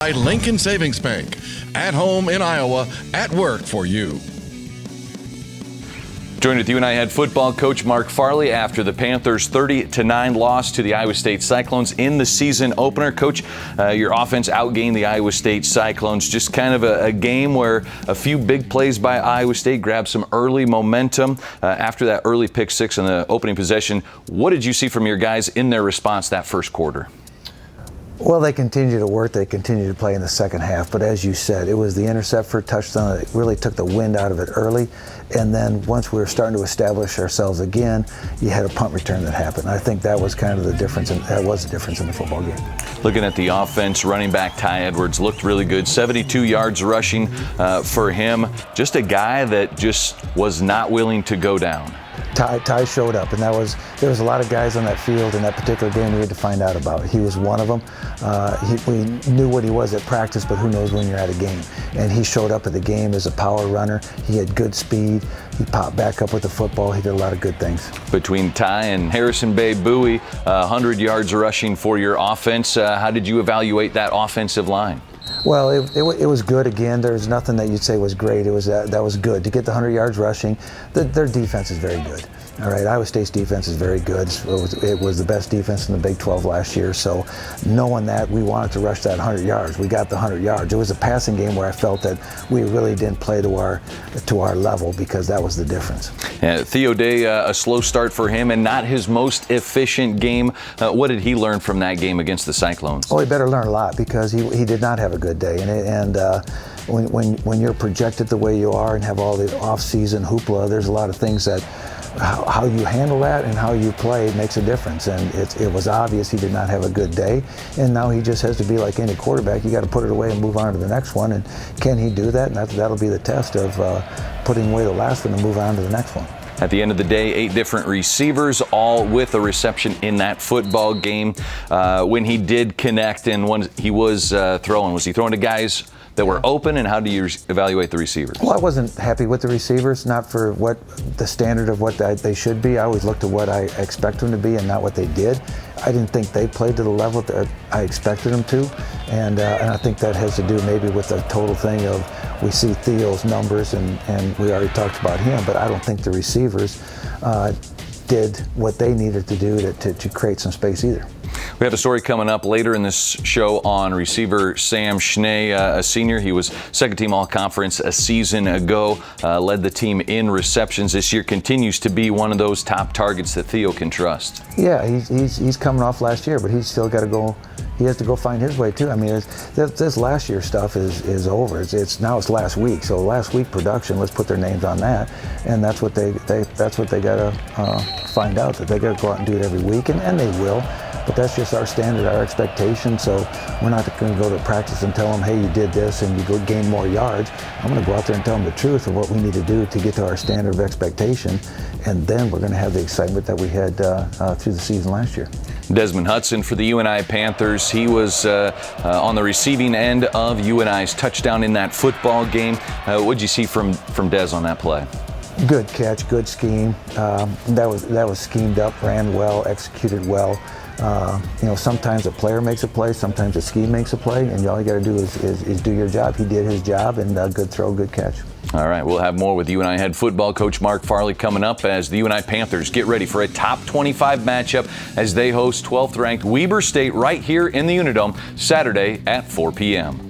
By Lincoln Savings Bank. At home in Iowa, at work for you. Joined with UNI head football coach Mark Farley after the Panthers' 30-9 loss to the Iowa State Cyclones in the season opener. Coach, your offense outgained the Iowa State Cyclones. Just kind of a game where a few big plays by Iowa State grabbed some early momentum after that early pick six in the opening possession. What did you see from your guys in their response that first quarter? Well, they continued to work. They continued to play in the second half. But as you said, it was the intercept for a touchdown that really took the wind out of it early. And then once we were starting to establish ourselves again, you had a punt return that happened. I think that was kind of the difference. And that was the difference in the football game. Looking at the offense, running back Ty Edwards looked really good. 72 yards rushing for him. Just a guy that just was not willing to go down. Ty showed up, and there was a lot of guys on that field in that particular game we had to find out about. He was one of them. We knew what he was at practice, but who knows when you're at a game. And he showed up at the game as a power runner. He had good speed. He popped back up with the football. He did a lot of good things. Between Ty and Harrison Bay Bowie, 100 yards rushing for your offense. How did you evaluate that offensive line? Well, it was good again. There's nothing that you'd say was great. It was that was good to get the 100 yards rushing. Their defense is very good. All right, Iowa State's defense is very good. It was the best defense in the Big 12 last year. So knowing that, we wanted to rush that 100 yards. We got the 100 yards. It was a passing game where I felt that we really didn't play to our level because that was the difference. Yeah, Theo Day, a slow start for him and not his most efficient game. What did he learn from that game against the Cyclones? Oh, he better learn a lot because he did not have a good day. When you're projected the way you are and have all the off-season hoopla, there's a lot of things that how you handle that and how you play makes a difference. And it was obvious he did not have a good day. And now he just has to be like any quarterback. You got to put it away and move on to the next one. And can he do that? And that'll be the test of putting away the last one and move on to the next one. At the end of the day, 8 different receivers, all with a reception in that football game. When he did connect and when he was throwing, was he throwing to guys that were open, and how do you evaluate the receivers? Well, I wasn't happy with the receivers, not for what the standard of what they should be. I always looked at what I expect them to be and not what they did. I didn't think they played to the level that I expected them to, and I think that has to do maybe with the total thing of we see Theo's numbers, and we already talked about him, but I don't think the receivers did what they needed to do to create some space either. We have a story coming up later in this show on receiver Sam Schnee, a senior. He was second team all-conference a season ago, led the team in receptions this year, continues to be one of those top targets that Theo can trust. Yeah, he's coming off last year, but he's still got to go. He has to go find his way too. I mean, this last year stuff is over. It's last week. So last week production, let's put their names on that, and that's what they got to find out, that they got to go out and do it every week, and they will. But that's just our standard, our expectation. So we're not going to go to practice and tell them, hey, you did this and you go gain more yards. I'm going to go out there and tell them the truth of what we need to do to get to our standard of expectation. And then we're going to have the excitement that we had through the season last year. Desmond Hudson for the UNI Panthers. He was on the receiving end of UNI's touchdown in that football game. What did you see from Des on that play? Good catch, good scheme. That was schemed up, ran well, executed well. Sometimes a player makes a play, sometimes a scheme makes a play, and all you got to do is do your job. He did his job, and good throw, good catch. All right, we'll have more with UNI head football coach Mark Farley coming up as the UNI Panthers get ready for a top 25 matchup as they host 12th ranked Weber State right here in the UNI-Dome Saturday at 4 p.m.